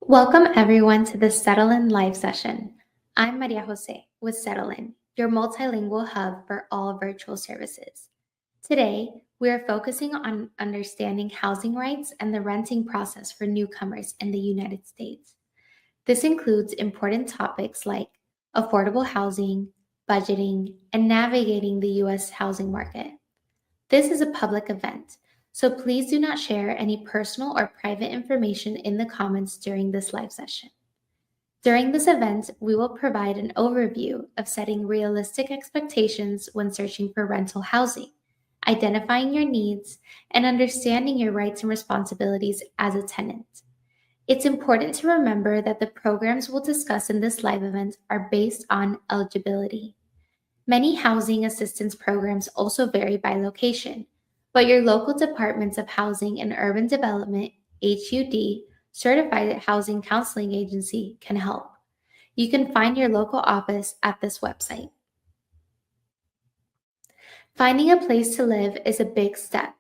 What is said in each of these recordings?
Welcome everyone to the Settle In Live session. I'm Maria Jose with Settle In, your multilingual hub for all virtual services. Today, we are focusing on understanding housing rights and the renting process for newcomers in the United States. This includes important topics like affordable housing, budgeting, and navigating the U.S. housing market. This is a public event, so please do not share any personal or private information in the comments during this live session. During this event, we will provide an overview of setting realistic expectations when searching for rental housing, identifying your needs, and understanding your rights and responsibilities as a tenant. It's important to remember that the programs we'll discuss in this live event are based on eligibility. Many housing assistance programs also vary by location, but your local Departments of Housing and Urban Development, HUD, certified housing counseling agency can help. You can find your local office at this website. Finding a place to live is a big step.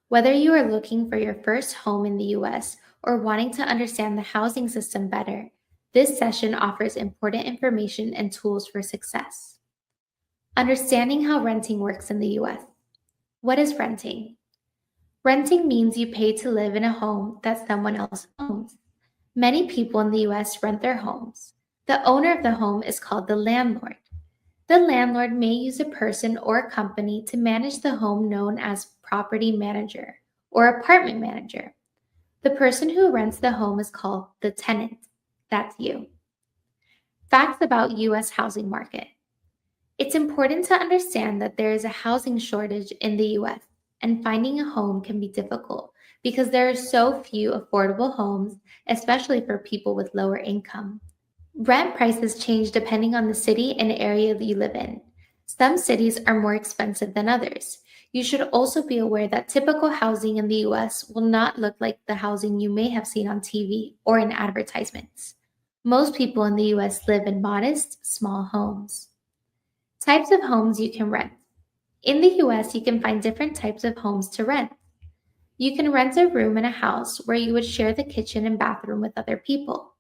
Whether you are looking for your first home in the US or wanting to understand the housing system better, this session offers important information and tools for success. Understanding how renting works in the US. What is renting? Renting means you pay to live in a home that someone else owns. Many people in the US rent their homes. The owner of the home is called the landlord. The landlord may use a person or a company to manage the home known as property manager or apartment manager. The person who rents the home is called the tenant. That's you. Facts about US housing market. It's important to understand that there is a housing shortage in the US, and finding a home can be difficult because there are so few affordable homes, especially for people with lower income. Rent prices change depending on the city and area that you live in. Some cities are more expensive than others. You should also be aware that typical housing in the US will not look like the housing you may have seen on TV or in advertisements. Most people in the US live in modest, small homes. Types of homes you can rent. In the US, you can find different types of homes to rent. You can rent a room in a house where you would share the kitchen and bathroom with other people.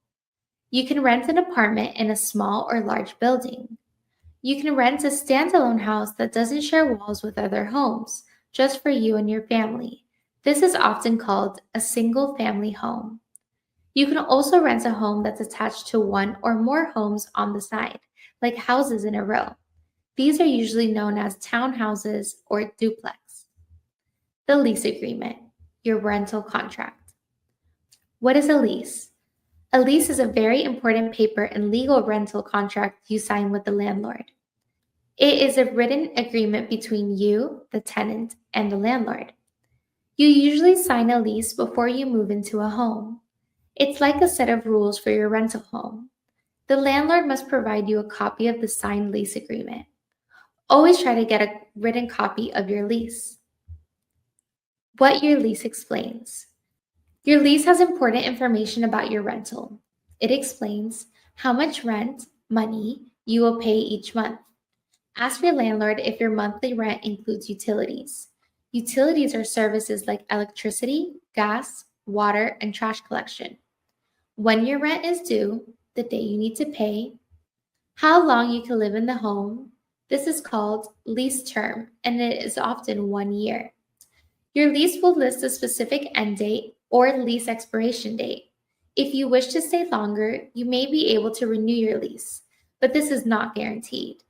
You can rent an apartment in a small or large building. You can rent a standalone house that doesn't share walls with other homes, just for you and your family. This is often called a single family home. You can also rent a home that's attached to one or more homes on the side, like houses in a row. These are usually known as townhouses or duplex. The lease agreement, your rental contract. What is a lease? A lease is a very important paper and legal rental contract you sign with the landlord. It is a written agreement between you, the tenant, and the landlord. You usually sign a lease before you move into a home. It's like a set of rules for your rental home. The landlord must provide you a copy of the signed lease agreement. Always try to get a written copy of your lease. What your lease explains. Your lease has important information about your rental. It explains how much rent, money, you will pay each month. Ask your landlord if your monthly rent includes utilities. Utilities are services like electricity, gas, water, and trash collection. When your rent is due, the day you need to pay, how long you can live in the home. This is called lease term, and it is often 1 year. Your lease will list a specific end date or lease expiration date. If you wish to stay longer, you may be able to renew your lease, but this is not guaranteed.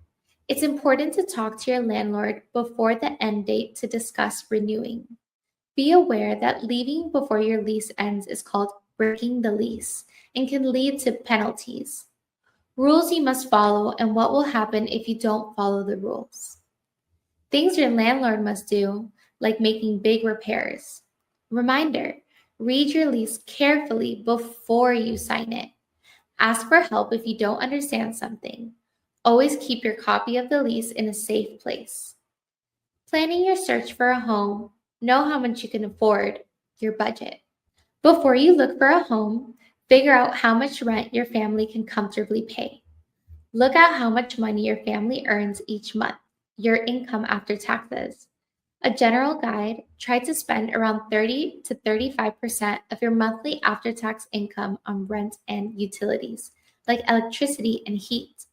It's important to talk to your landlord before the end date to discuss renewing. Be aware that leaving before your lease ends is called breaking the lease and can lead to penalties. Rules you must follow and what will happen if you don't follow the rules. Things your landlord must do, like making big repairs. Reminder, read your lease carefully before you sign it. Ask for help if you don't understand something. Always keep your copy of the lease in a safe place. Planning your search for a home, know how much you can afford, your budget. Before you look for a home, figure out how much rent your family can comfortably pay. Look at how much money your family earns each month, your income after taxes. A general guide: try to spend around 30 to 35% of your monthly after tax income on rent and utilities, like electricity and heat.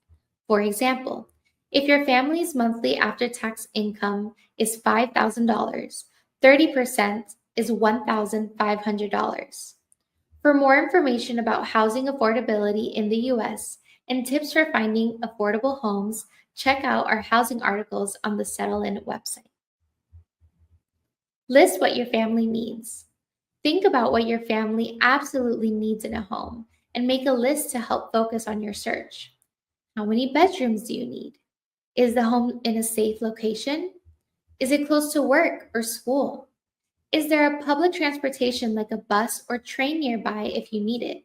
For example, if your family's monthly after tax income is $5,000, 30% is $1,500. For more information about housing affordability in the US and tips for finding affordable homes, check out our housing articles on the Settle In website. List what your family needs. Think about what your family absolutely needs in a home and make a list to help focus on your search. How many bedrooms do you need? Is the home in a safe location? Is it close to work or school? Is there a public transportation like a bus or train nearby if you need it?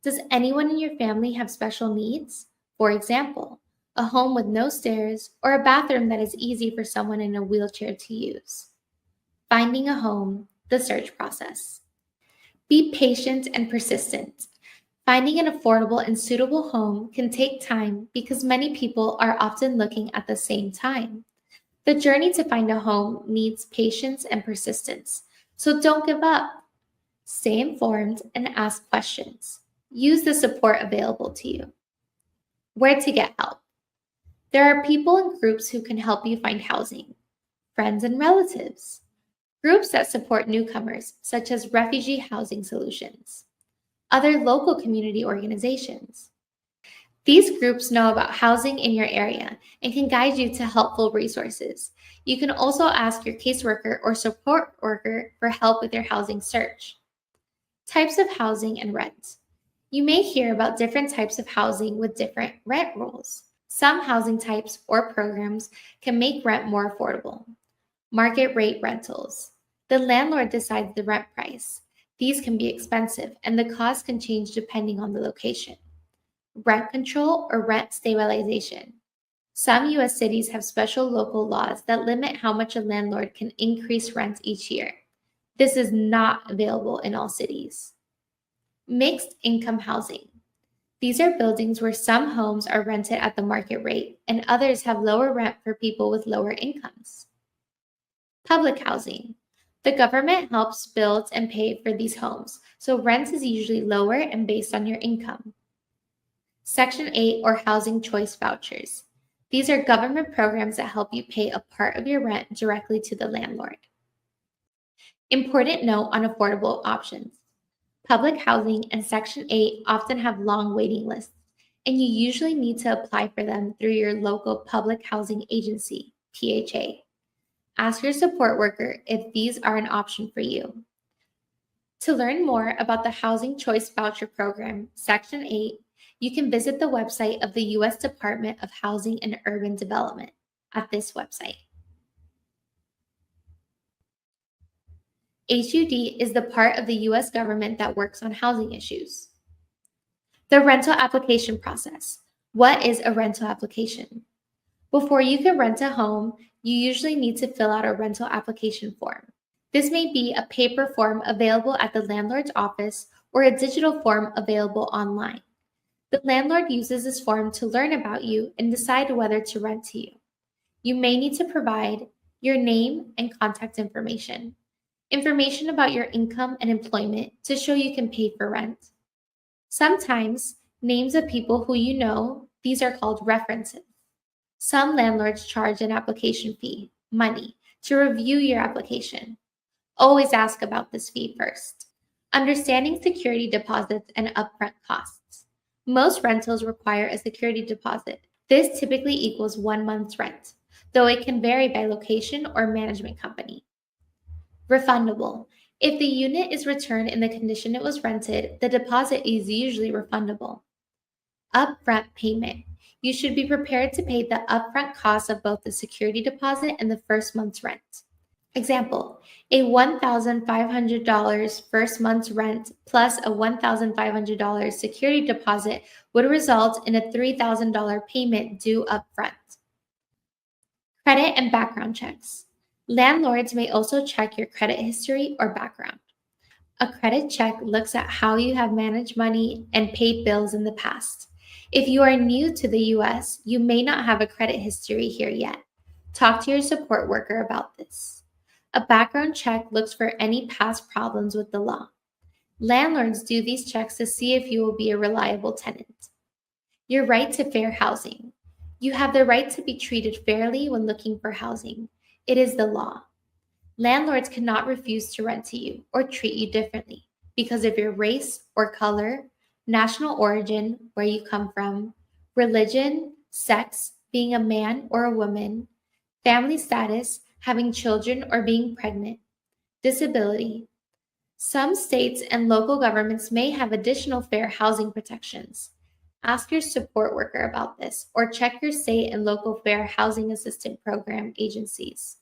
Does anyone in your family have special needs? For example, a home with no stairs or a bathroom that is easy for someone in a wheelchair to use. Finding a home, the search process. Be patient and persistent. Finding an affordable and suitable home can take time because many people are often looking at the same time. The journey to find a home needs patience and persistence, so don't give up. Stay informed and ask questions. Use the support available to you. Where to get help? There are people and groups who can help you find housing. Friends and relatives. Groups that support newcomers, such as Refugee Housing Solutions. Other local community organizations. These groups know about housing in your area and can guide you to helpful resources. You can also ask your caseworker or support worker for help with your housing search. Types of housing and rent. You may hear about different types of housing with different rent rules. Some housing types or programs can make rent more affordable. Market rate rentals. The landlord decides the rent price. These can be expensive, and the cost can change depending on the location. Rent control or rent stabilization. Some U.S. cities have special local laws that limit how much a landlord can increase rent each year. This is not available in all cities. Mixed income housing. These are buildings where some homes are rented at the market rate and others have lower rent for people with lower incomes. Public housing. The government helps build and pay for these homes, so rent is usually lower and based on your income. Section 8 or housing choice vouchers. These are government programs that help you pay a part of your rent directly to the landlord. Important note on affordable options. Public housing and Section 8 often have long waiting lists, and you usually need to apply for them through your local public housing agency, PHA. Ask your support worker if these are an option for you. To learn more about the Housing Choice Voucher Program, Section 8, you can visit the website of the U.S. Department of Housing and Urban Development at this website. HUD is the part of the U.S. government that works on housing issues. The rental application process. What is a rental application? Before you can rent a home, you usually need to fill out a rental application form. This may be a paper form available at the landlord's office or a digital form available online. The landlord uses this form to learn about you and decide whether to rent to you. You may need to provide your name and contact information, information about your income and employment to show you can pay for rent. Sometimes, names of people who you know, these are called references. Some landlords charge an application fee, money, to review your application. Always ask about this fee first. Understanding security deposits and upfront costs. Most rentals require a security deposit. This typically equals 1 month's rent, though it can vary by location or management company. Refundable. If the unit is returned in the condition it was rented, the deposit is usually refundable. Upfront payment. You should be prepared to pay the upfront cost of both the security deposit and the first month's rent. Example, a $1,500 first month's rent plus a $1,500 security deposit would result in a $3,000 payment due upfront. Credit and background checks. Landlords may also check your credit history or background. A credit check looks at how you have managed money and paid bills in the past. If you are new to the US, you may not have a credit history here yet. Talk to your support worker about this. A background check looks for any past problems with the law. Landlords do these checks to see if you will be a reliable tenant. Your right to fair housing. You have the right to be treated fairly when looking for housing. It is the law. Landlords cannot refuse to rent to you or treat you differently because of your race or color, national origin, where you come from, religion, sex, being a man or a woman, family status, having children or being pregnant, disability. Some states and local governments may have additional fair housing protections. Ask your support worker about this or check your state and local fair housing assistance program agencies.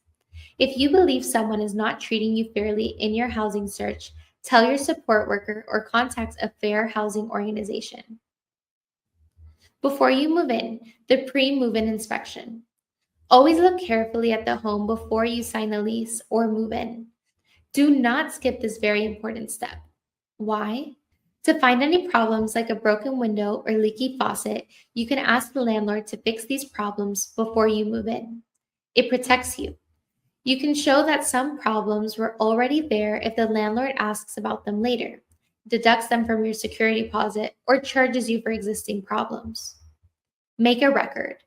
If you believe someone is not treating you fairly in your housing search, tell your support worker or contact a fair housing organization. Before you move in, the pre-move in inspection. Always look carefully at the home before you sign a lease or move in. Do not skip this very important step. Why? To find any problems like a broken window or leaky faucet, you can ask the landlord to fix these problems before you move in. It protects you. You can show that some problems were already there if the landlord asks about them later, deducts them from your security deposit, or charges you for existing problems. Make a record.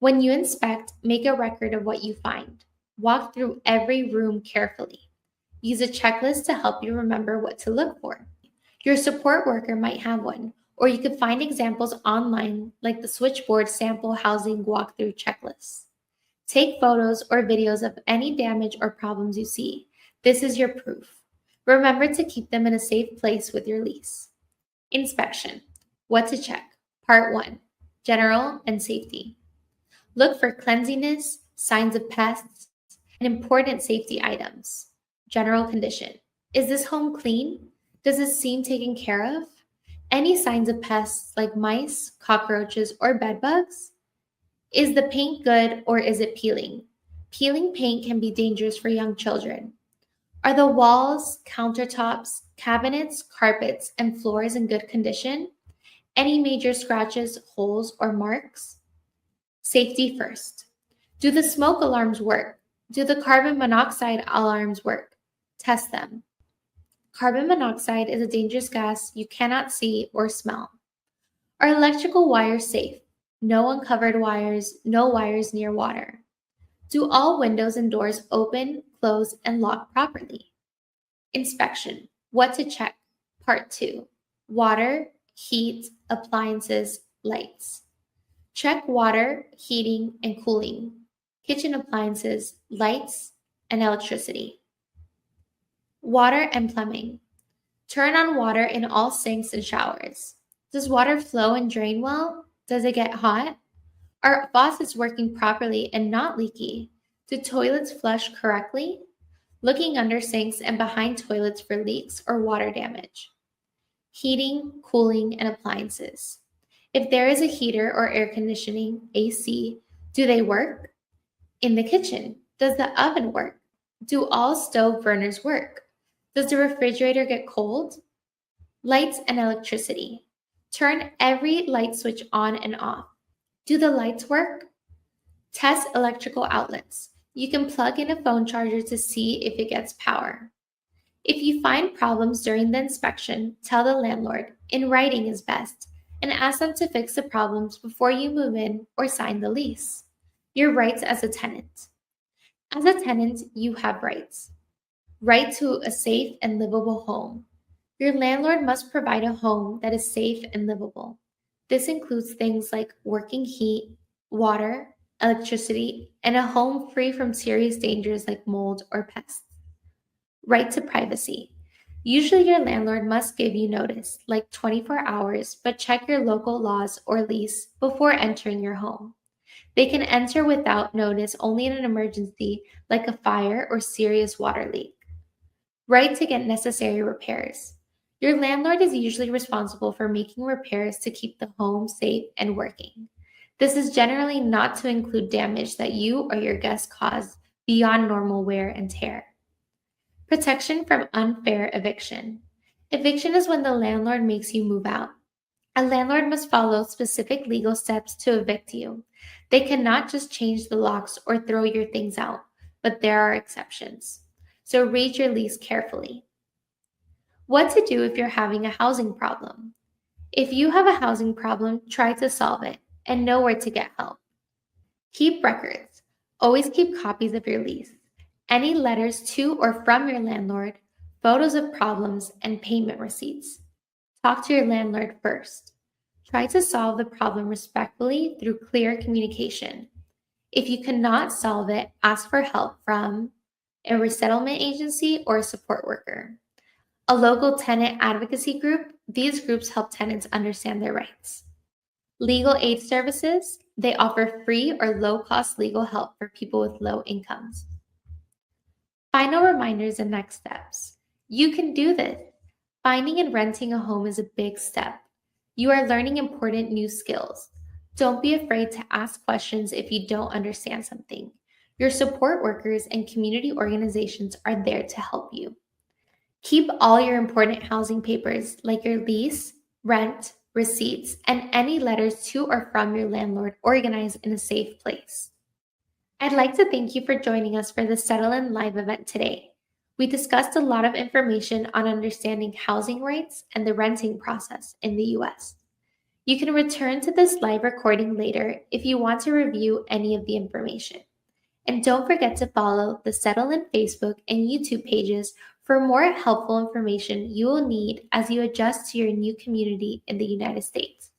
When you inspect, make a record of what you find. Walk through every room carefully. Use a checklist to help you remember what to look for. Your support worker might have one, or you could find examples online like the switchboard sample housing walkthrough checklist. Take photos or videos of any damage or problems you see. This is your proof. Remember to keep them in a safe place with your lease. Inspection. What to check. Part 1. General and safety. Look for cleanliness, signs of pests, and important safety items. General condition. Is this home clean? Does it seem taken care of? Any signs of pests like mice, cockroaches, or bed bugs? Is the paint good or is it peeling? Peeling paint can be dangerous for young children. Are the walls, countertops, cabinets, carpets, and floors in good condition? Any major scratches, holes, or marks? Safety first. Do the smoke alarms work? Do the carbon monoxide alarms work? Test them. Carbon monoxide is a dangerous gas you cannot see or smell. Are electrical wires safe? No uncovered wires, no wires near water. Do all windows and doors open, close, and lock properly? Inspection. What to check. Part 2. Water, heat, appliances, lights. Check water, heating, and cooling, kitchen appliances, lights, and electricity. Water and plumbing. Turn on water in all sinks and showers. Does water flow and drain well? Does it get hot? Are faucets working properly and not leaky? Do toilets flush correctly? Looking under sinks and behind toilets for leaks or water damage. Heating, cooling, and appliances. If there is a heater or air conditioning, AC, do they work? In the kitchen, does the oven work? Do all stove burners work? Does the refrigerator get cold? Lights and electricity. Turn every light switch on and off. Do the lights work? Test electrical outlets. You can plug in a phone charger to see if it gets power. If you find problems during the inspection, tell the landlord, in writing is best, and ask them to fix the problems before you move in or sign the lease. Your rights as a tenant. As a tenant, you have rights. Right to a safe and livable home. Your landlord must provide a home that is safe and livable. This includes things like working heat, water, electricity, and a home free from serious dangers like mold or pests. Right to privacy. Usually your landlord must give you notice, like 24 hours, but check your local laws or lease before entering your home. They can enter without notice only in an emergency like a fire or serious water leak. Right to get necessary repairs. Your landlord is usually responsible for making repairs to keep the home safe and working. This is generally not to include damage that you or your guests cause beyond normal wear and tear. Protection from unfair eviction. Eviction is when the landlord makes you move out. A landlord must follow specific legal steps to evict you. They cannot just change the locks or throw your things out, but there are exceptions. so read your lease carefully. What to do if you're having a housing problem? If you have a housing problem, try to solve it and know where to get help. Keep records. Always keep copies of your lease, any letters to or from your landlord, photos of problems, and payment receipts. Talk to your landlord first. Try to solve the problem respectfully through clear communication. If you cannot solve it, ask for help from a resettlement agency or a support worker. A local tenant advocacy group, these groups help tenants understand their rights. Legal aid services, they offer free or low-cost legal help for people with low incomes. Final reminders and next steps. You can do this. Finding and renting a home is a big step. You are learning important new skills. Don't be afraid to ask questions if you don't understand something. Your support workers and community organizations are there to help you. Keep all your important housing papers like your lease, rent, receipts, and any letters to or from your landlord organized in a safe place. I'd like to thank you for joining us for the Settle In Live event today. We discussed a lot of information on understanding housing rights and the renting process in the US. You can return to this live recording later if you want to review any of the information. And don't forget to follow the Settle In Facebook and YouTube pages for more helpful information you will need as you adjust to your new community in the United States.